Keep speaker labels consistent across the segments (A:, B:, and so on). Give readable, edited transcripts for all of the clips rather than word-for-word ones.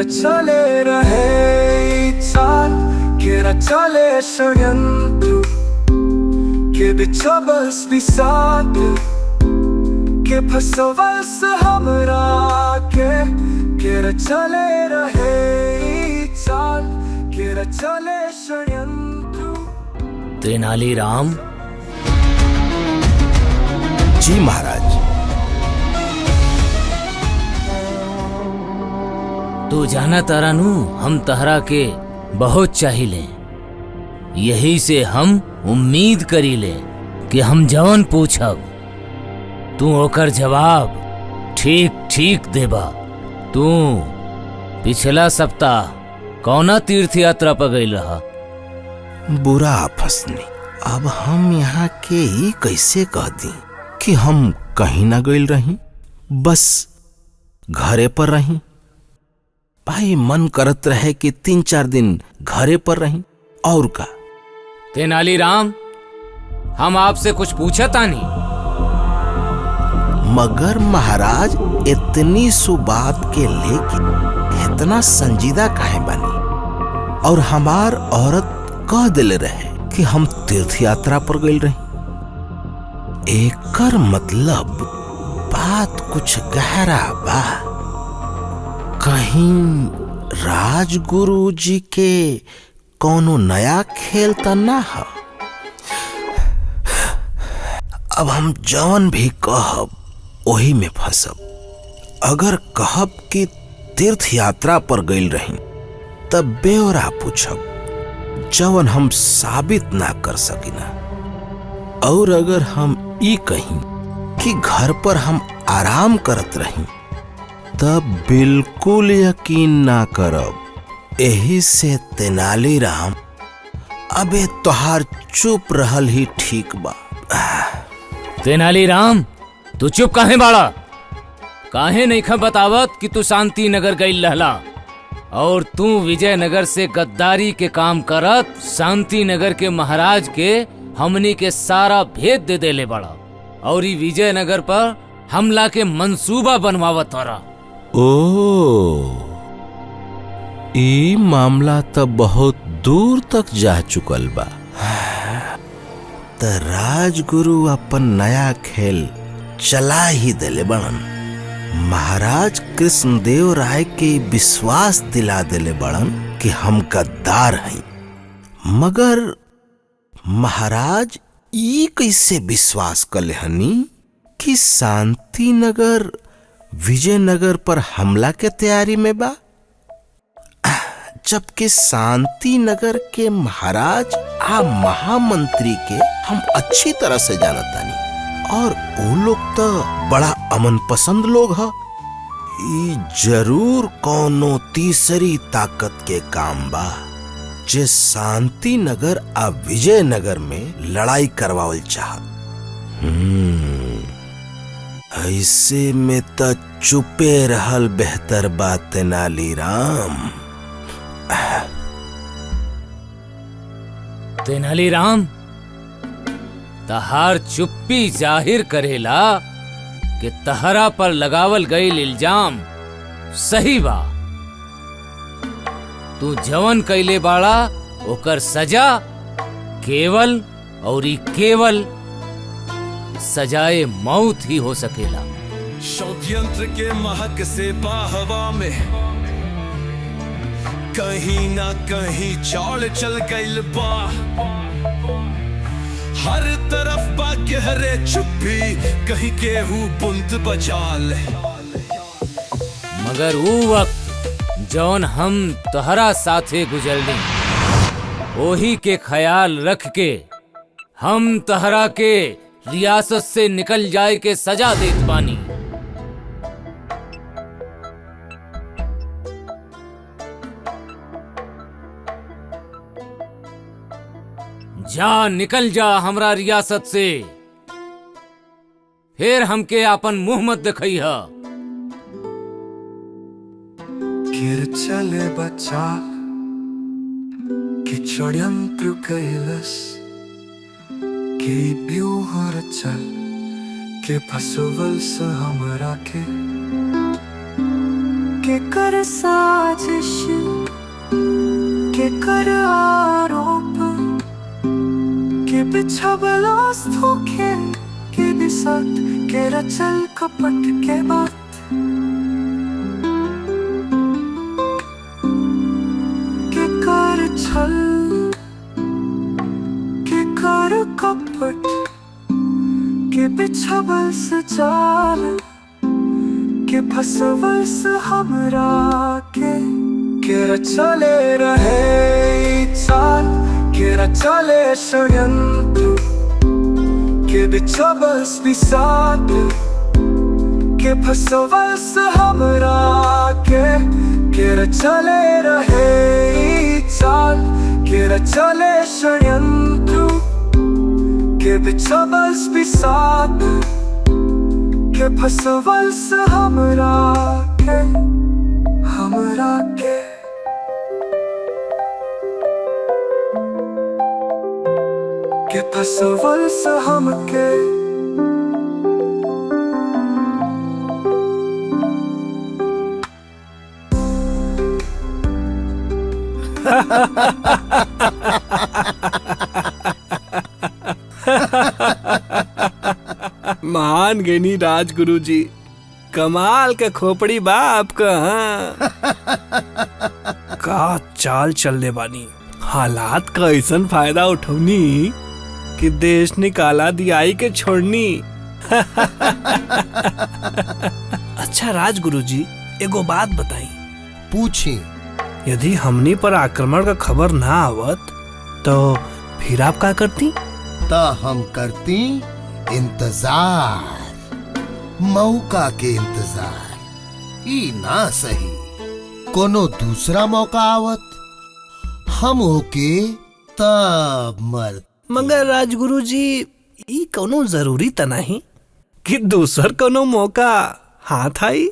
A: चले रहे चाल चले षड्यंत्र के बिछबस बिसात के फसवस हमरा के चले रहे चाल के चले षड्यंत्र।
B: तेनालीराम।
C: जी महाराज।
B: तू जाना तारानू, हम तहरा के बहुत चाहिए। यही से हम उम्मीद करी ले कि हम जवन पूछब तू ओकर जवाब ठीक ठीक देबा। तू पिछला सप्ताह कौना तीर्थ यात्रा पर गई रहा?
C: बुरा फसनी। अब हम यहाँ के ही कैसे कह दी कि हम कहीं ना गई रही, बस घरे पर रही। भाई मन करत रहे कि 3-4 दिन घरे पर रही और का।
B: तेनालीराम, हम आपसे कुछ पूछा तानी।
C: मगर महाराज इतनी सु बात के लेके इतना संजीदा काहे बनी? और हमार औरत कह दिले रहे कि हम तीर्थ यात्रा पर गई रही। एकर मतलब बात कुछ गहरा बा। कहीं राजगुरु जी के कोनो नया खेल त ना है? अब हम जौन भी कहब वही में फंसब। अगर कहब कि तीर्थ यात्रा पर गई रही तब ब्यौरा पूछब जवन हम साबित ना कर सकिना। और अगर हम ई कहीं कि घर पर हम आराम करत रही तब बिल्कुल यकीन ना करब। यही से तेनालीराम अबे तोहार चुप रहल ही ठीक बा।
B: तेनालीराम, तू चुप काहे बाड़ा? काहे नहीं खा बतावत कि तू शांति नगर गई रहला और तू विजयनगर से गद्दारी के काम करत शांति नगर के महाराज के हमनी के सारा भेद दे देले बड़ा और ई विजयनगर पर हमला के मंसूबा बनवावत तोरा।
C: ओ, ई मामला तो बहुत दूर तक जा चुकल बा। त राजगुरु अपन नया खेल चला ही दिले बड़न। महाराज कृष्णदेव राय के विश्वास दिला दिले बड़न कि हम गद्दार हैं। मगर महाराज ई कैसे विश्वास कले हनी कि शांति नगर विजयनगर पर हमला के तैयारी में बा, जबकि शांति नगर के महाराज आ महामंत्री के हम अच्छी तरह से जानतानी और वो लोग तो बड़ा अमन पसंद लोग हैं। ई जरूर कोनो तीसरी ताकत के काम बा जे शांति नगर आ विजयनगर में लड़ाई करवावल चाहत। ऐसे में तो चुपे रहल बेहतर बा तेनालीराम।
B: तेनालीराम, तहार चुप्पी जाहिर करेला कि तहरा पर लगावल गईल इल्जाम सही बा। तू जवन कैले बाड़ा ओकर सजा केवल और ई केवल सजाए मौत ही हो सकेला।
A: षड्यंत्र के महक से बाहवा में कहीं ना कहीं चाल चल गइल बा। हर तरफ बा गहरे चुप्पी, कहीं केहू बुंद बजा ले।
B: मगर वो वक्त जौन हम तहरा साथे गुजरली वही के ख्याल रख के हम तहरा के रियासत से निकल जाए के सजा देत बानी। जा, निकल जा हमरा रियासत से, फिर हमके आपन मुंह मत दिखइहा।
A: गिर चले बच्चा कि षड्यंत्र कैलस के व्यूह रचल के फसवल से हमरा के कर साजिश के कर आरोप के बिछबलास धोखे के बिसात के रचल कपट के बात के कर छल के कर कपट के बिछबल से जाल के फसवल से हमरा के रचले रहे चाल के रचले षड्यंत्र के बिछबल बिसात के फसवल से हमरा के रचले रहे चाल के रचले षड्यंत्र के बिछबल बिसात के फसवल से हमरा के फसवल से हमके
D: महान ज्ञानी राजगुरु जी, कमाल के खोपड़ी बा आपका। का चाल चलने बानी, हालात का ऐसा फायदा उठौनी कि देश निकाला दियाई के छोड़नी। अच्छा राजगुरु जी, एगो बात बताई।
E: पूछी।
D: यदि हमनी पर आक्रमण का खबर ना आवत तो फिर आप क्या करती?
E: ता हम करती इंतजार, मौका के इंतजार। ई ना सही कोनो दूसरा मौका आवत हम होके तब मर।
D: मगर राजगुरु जी, ई कोनो जरूरी त नहीं कि दूसर कोनो मौका हाथ आई।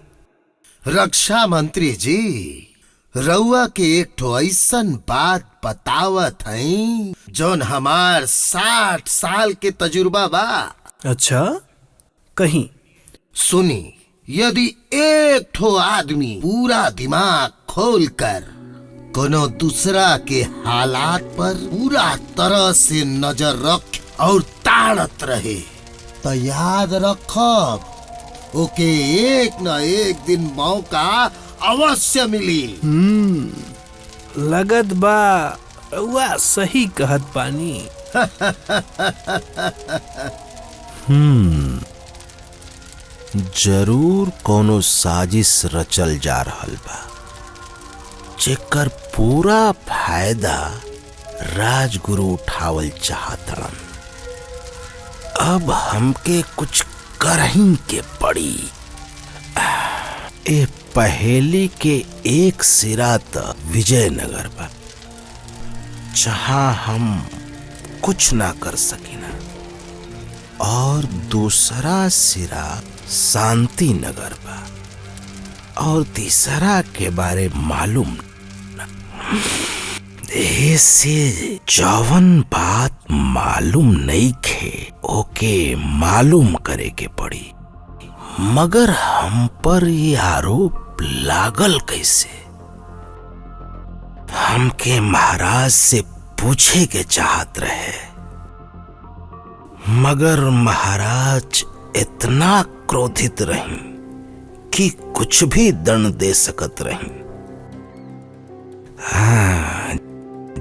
E: रक्षा मंत्री जी, रउआ के एक ठो ऐसन बात बतावत हई जौन हमार 60 साल के तजुर्बा बा।
D: अच्छा, कहीं
E: सुनी। यदि एक ठो आदमी पूरा दिमाग खोल कर कोनो दूसरा के हालात पर पूरा तरह से नजर रख और ताड़त रहे तो याद रखब ओके एक न एक दिन मौका अवश्य मिली।
D: लगत बा रउआ सही कहत पानी।
C: जरूर कोनो साजिश रचल जा रहल बा जेकर पूरा फायदा राजगुरु उठावल चाहतन। अब हमके कुछ करही के पड़ी। ए पहेली के एक सिरा त विजयनगर बा जहां हम कुछ ना कर सकिना, और दूसरा सिरा शांति नगर बा, और तीसरा के बारे मालूम ऐसे जवन बात मालूम नहीं खे ओके मालूम करे के पड़ी। मगर हम पर ये आरोप लागल कैसे? हमके महाराज से पूछे के चाहत रहे, मगर महाराज इतना क्रोधित रही कि कुछ भी दंड दे सकत रही। हाँ,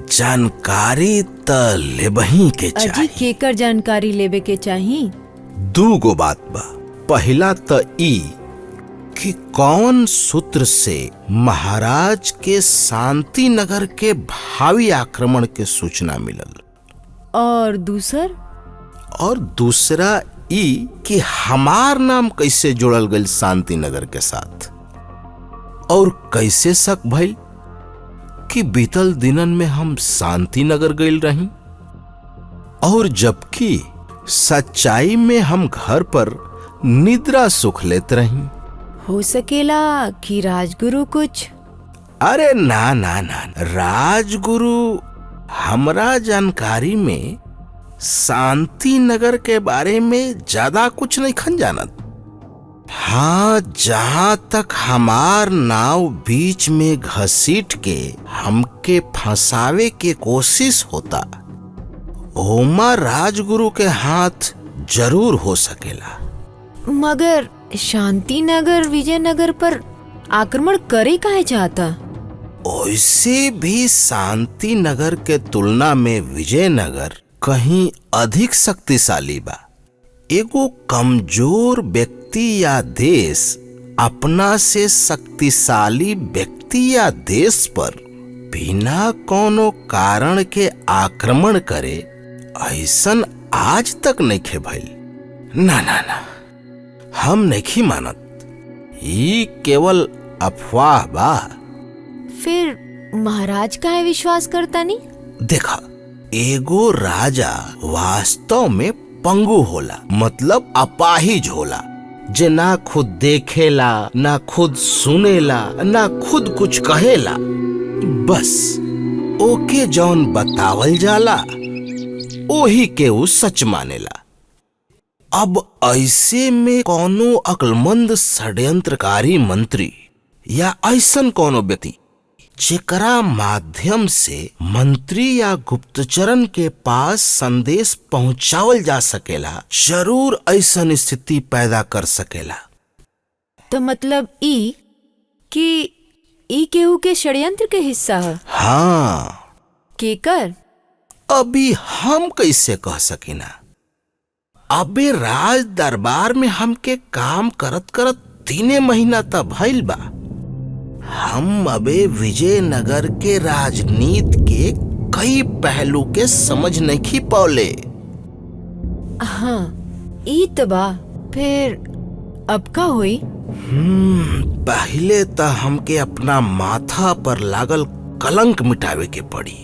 C: जानकारी त लेबही के
F: अजी
C: चाहिए।
F: केकर जानकारी लेबे के चाही?
C: दू गो बात बा। पहला त ई कि कौन सूत्र से महाराज के शांति नगर के भावी आक्रमण के सूचना मिलल,
F: और दूसर?
C: और दूसरा ई कि हमार नाम कैसे जुड़ल गई शांति नगर के साथ, और कैसे शक भइल कि बीतल दिनन में हम शांति नगर गइल रही, और जबकि सच्चाई में हम घर पर निद्रा सुख लेत रही।
F: हो सकेला कि राजगुरु कुछ?
C: अरे ना ना ना, राजगुरु हमरा जानकारी में शांति नगर के बारे में ज्यादा कुछ नहीं खन जानत। हाँ, जहां तक हमार नाव बीच में घसीट के हमके फंसावे के कोशिश होता, ओमा राजगुरु के हाथ जरूर हो सकेला।
F: मगर शांति नगर विजयनगर पर आक्रमण करे काहे चाहता?
C: वैसे भी शांति नगर के तुलना में विजयनगर कहीं अधिक शक्तिशाली बा। एगो कमजोर व्यक्ति या देश अपना से शक्तिशाली व्यक्ति या देश पर बिना कोनो कारण के आक्रमण करे, ऐसन आज तक नहीं भइल। ना ना ना, हम नहीं मानत। ये केवल अफवाह बा।
F: फिर महाराज काहे विश्वास करता नहीं?
C: देखा, एगो राजा वास्तव में पंगु होला, मतलब अपाहिज होला, जे ना खुद देखेला, ना खुद सुनेला, ना खुद कुछ कहेला। बस ओके जौन बतावल जाला ओही के उ सच मानेला। अब ऐसे में कोनो अक्लमंद षड्यंत्रकारी मंत्री या ऐसन कोनो व्यक्ति जेकरा माध्यम से मंत्री या गुप्तचरन के पास संदेश पहुंचावल जा सकेला, जरूर ऐसन स्थिति पैदा कर सकेला।
F: तो मतलब ई केहू के षड्यंत्र के हिस्सा है?
C: हाँ।
F: केकर?
C: अभी हम कैसे कह सकीना। अबे राज दरबार में हमके काम करत करत 3 महीना तक भइल बा। हम अबे विजयनगर के राजनीति के कई पहलू के समझ नहीं पौले।
F: हाँ, ई तो बा। फिर अब का होई?
C: पहले तो हमके अपना माथा पर लागल कलंक मिटावे के पड़ी।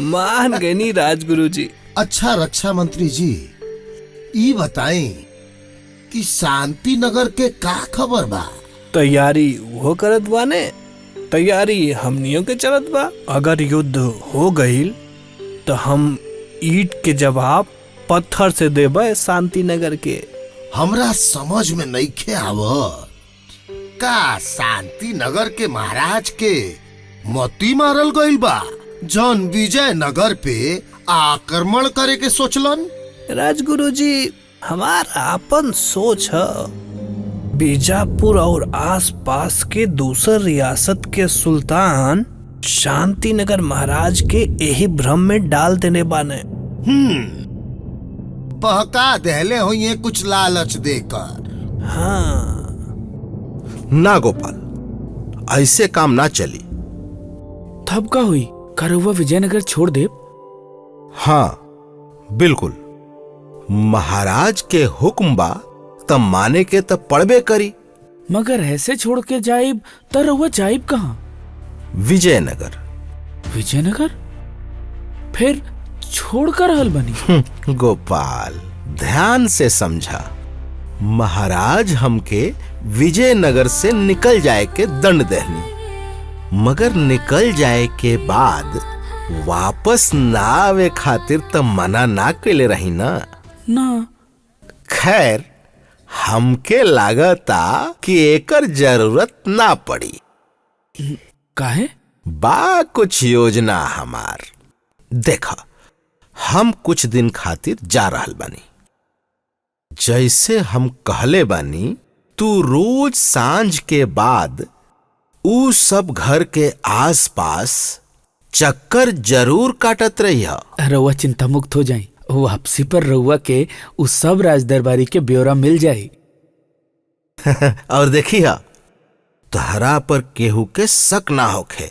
D: मान गए नी राजगुरु जी।
E: अच्छा रक्षा मंत्री जी, ई बताएं कि शांति नगर के का खबर बा?
D: तैयारी वो करत बाने, तैयारी हमनियों के चलत बा। अगर युद्ध हो गईल तो हम ईंट के जवाब पत्थर से देबे शांति नगर के।
E: हमरा समझ में नइखे आवत, का शांति नगर के महाराज के मोती मारल गईल बा जौन विजयनगर पे आक्रमण करे के सोचलन?
D: राजगुरु जी, हमार आपन सोच है, बीजापुर और आसपास के दूसर रियासत के सुल्तान शांति नगर महाराज के यही भ्रम में डाल देने बाने।
E: बहका दहले हुई कुछ लालच देकर।
D: हाँ।
C: ना गोपाल, ऐसे काम ना चली।
G: तब का हुई? करौवा विजयनगर छोड़ दे?
C: हाँ बिल्कुल, महाराज के हुक्म बा तब माने के तब पड़बे करी।
G: मगर ऐसे छोड़ के जाइब तो रउआ जाइब कहाँ?
C: विजयनगर।
G: विजयनगर? फिर छोड़ कर हल बनी?
C: गोपाल, ध्यान से समझा। महाराज हमके विजयनगर से निकल जाए के दंड देहनी, मगर निकल जाए के बाद वापस ना आवे खातिर तो मना ना कैले रही ना। खैर, हमके लागता कि एकर जरूरत ना पड़ी।
G: काहे?
C: बा कुछ योजना हमार। देखा, हम कुछ दिन खातिर जा रहल बानी। जैसे हम कहले बानी, तू रोज सांझ के बाद ऊ सब घर के आसपास चक्कर जरूर काटत रहिया।
G: रउआ चिंता मुक्त हो जाई। वापसी पर रउआ के उस सब राजदरबारी के ब्यौरा मिल जाई।
C: और देखिया, तहरा पर केहू के शक ना होखे।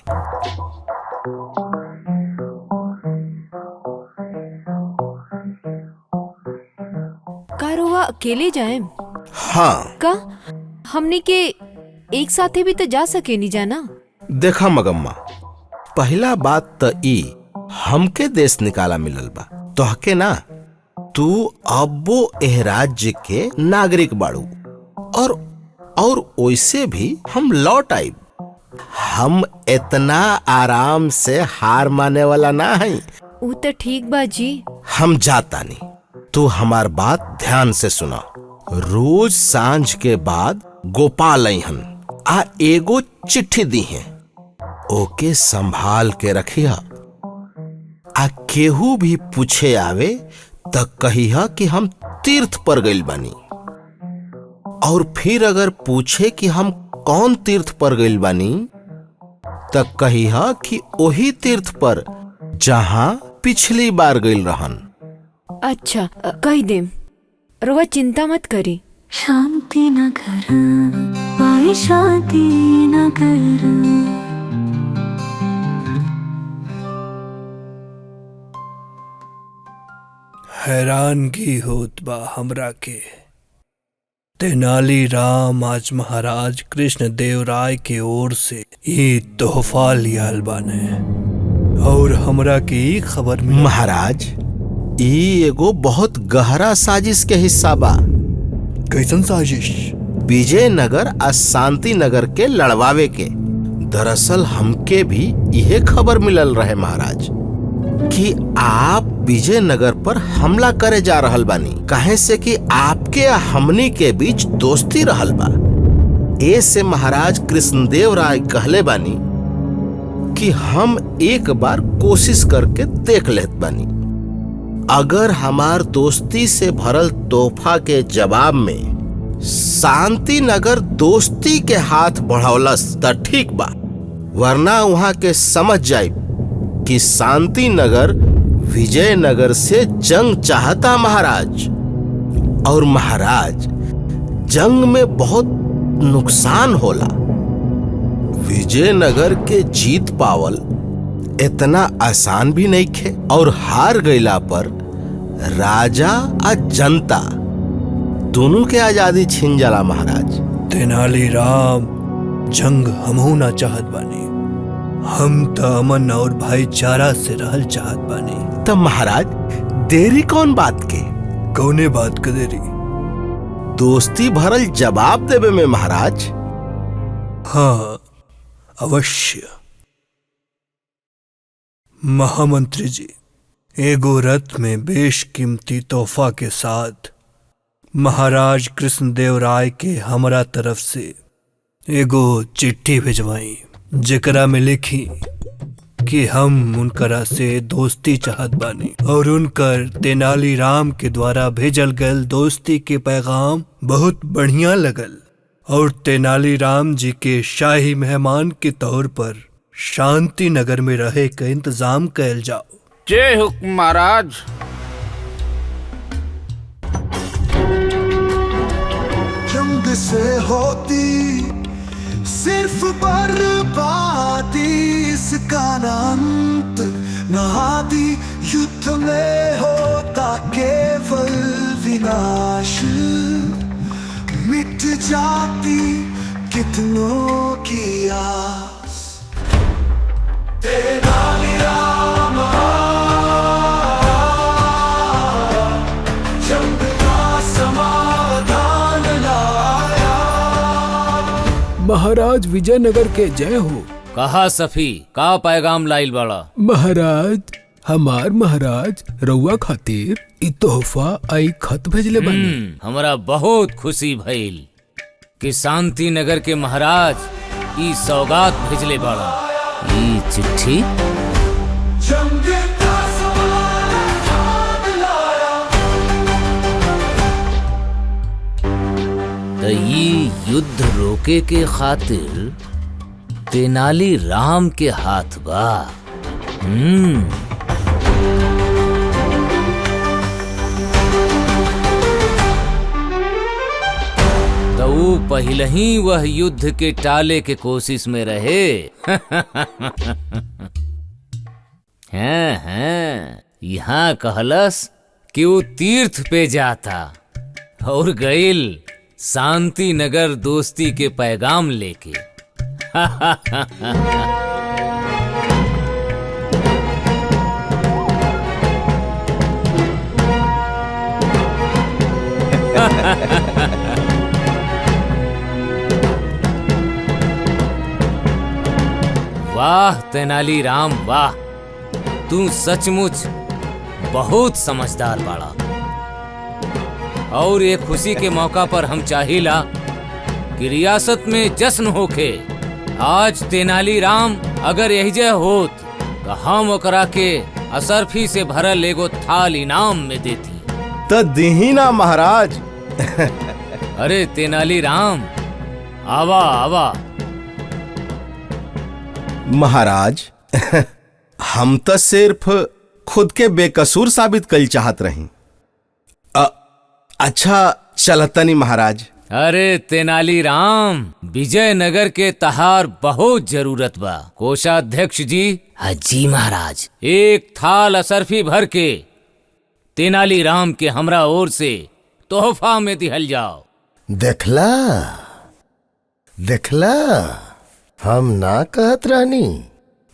F: का रउआ अकेले जाए?
C: हाँ।
F: का हमने के एक साथे भी तो जा सके नहीं जाना?
C: देखा मगम्मा, पहला बात तो ई हमके देश निकाला मिलल बा, तोहके ना। तू अबो एह राज्य के नागरिक बाड़ू और और वैसे भी हम लौट आइब। हम इतना आराम से हार माने वाला ना है।
F: ऊ तो ठीक बा जी।
C: हम जाता नहीं, तू हमार बात ध्यान से सुना। रोज सांझ के बाद गोपाल अइहन आ एगो चिट्ठी दी है, ओके संभाल के रखिया। आ केहू भी पूछे आवे त कहिया कि हम तीर्थ पर गइल बानी, और फिर अगर पूछे कि हम कौन तीर्थ पर गइल बानी त कहिया कि वही तीर्थ पर जहां पिछली बार गइल रहन।
F: अच्छा कह देम, रउआ चिंता मत करी।
H: शांति नगर आए शांति नगर।
D: हैरानगी होत बा हमरा के। तेनाली राम आज महाराज कृष्ण देव राय के ओर से ये तोहफा लियाल बाने, और हमरा के ई खबर मिली।
C: महाराज, ई एगो बहुत गहरा साजिश के हिस्सा बा।
D: कैसन साजिश?
C: विजयनगर आ शांति नगर के लड़वावे के। दरअसल हमके भी यह खबर मिलल रहे महाराज कि आप विजयनगर पर हमला करे जा रहल बानी, काहे से कि आपके आ हमनी के बीच दोस्ती रहल बा। ऐसे महाराज कृष्णदेव राय कहले बानी कि हम एक बार कोशिश करके देख लेत बानी। अगर हमार दोस्ती से भरल तोहफा के जवाब में शांति नगर दोस्ती के हाथ बढ़ौलस त ठीक बा, वरना वहां के समझ जाए कि शांति नगर विजयनगर से जंग चाहता महाराज। और महाराज, जंग में बहुत नुकसान होला। विजयनगर के जीत पावल इतना आसान भी नहीं खे, और हार गईला पर राजा आ जनता दोनों के आजादी छीन जाला महाराज।
D: तेनाली राम, जंग हमहू ना चाहत बानी। हम त अमन और भाईचारा से रहल चाहत बानी।
C: तब महाराज, देरी कौन बात के?
D: कौने बात के देरी?
C: दोस्ती भरल जवाब देवे में महाराज।
D: हाँ अवश्य। महामंत्री जी, एगो रथ में बेशकीमती तोहफा के साथ महाराज कृष्णदेव राय के हमरा तरफ से एगो चिट्ठी भिजवाई, जेकरा में लिखी कि हम उनकरा से दोस्ती चाहत बानी, और उनकर तेनाली राम के द्वारा भेजल गयल दोस्ती के पैगाम बहुत बढ़िया लगल, और तेनाली राम जी के शाही मेहमान के तौर पर शांति नगर में रहे का इंतजाम कैल जाओ।
I: जय हुक्म महाराज।
A: जंग से होती सिर्फ बर्बादी, इसका अंत न आदि, युद्ध में होता केवल विनाश। मिट जाती कितनों की आस। तेनाली राम जंग का समाधान लाया।
J: महाराज विजयनगर के जय हो।
B: कहा सफी, का पैगाम लाइल बड़ा?
J: महाराज, हमार महाराज रउआ खातिर इ तोहफा आई खत भेजले बानी।
B: हमरा बहुत खुशी भइल कि शांति नगर के महाराज ई सौगात भेजले बड़ा। ई चिट्ठी
A: जंग का समाधान लाया।
B: त ई युद्ध रोके के खातिर तेनाली राम के हाथ बा। तो वो पहले ही वह युद्ध के टाले के कोशिश में रहे। हैं, यहाँ कहलस कि वो तीर्थ पे जाता, और गइल शांति नगर दोस्ती के पैगाम लेके। वाह तेनालीराम वाह, तू सचमुच बहुत समझदार बाड़ा। और ये खुशी के मौका पर हम चाहिला कि रियासत में जश्न होके। आज तेनालीराम अगर यही होत तो हम ओकरा के असरफी से भरल एगो थाल इनाम में देती।
C: तो दीही ना महाराज।
B: अरे तेनालीराम आवा आवा।
C: महाराज हम तो सिर्फ खुद के बेकसूर साबित कल चाहत रही। अच्छा चलतनी महाराज।
B: अरे तेनालीराम, विजयनगर के तहार बहुत जरूरत बा। कोषाध्यक्ष जी। जी महाराज। एक थाल असरफी भर के तेनालीराम के हमरा ओर से तोहफा में दिहल जाओ।
E: देखला देखला, हम ना कहत रहनी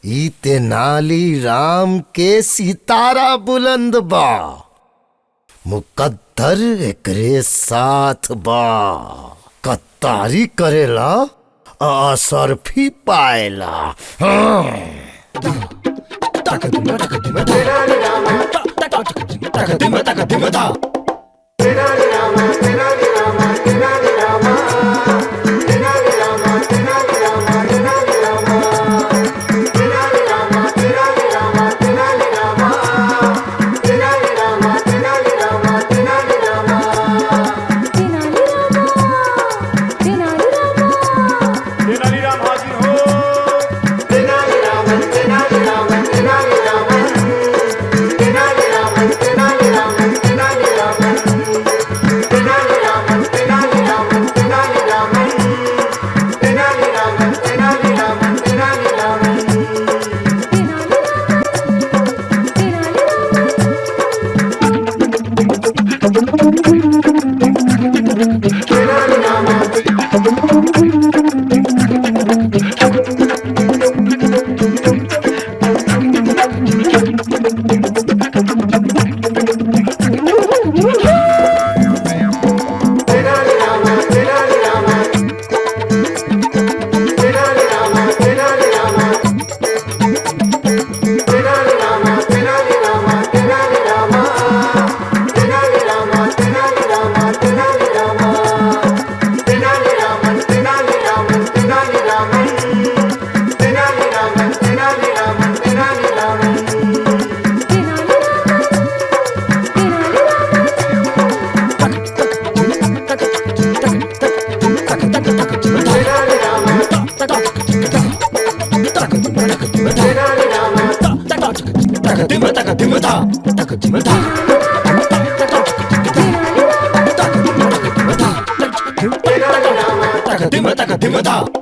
E: ई तेनालीराम के सितारा बुलंद बा, मुकद्दर एकरे साथ बा। कत्तारी करेला असरफी पाएला।
A: Dimata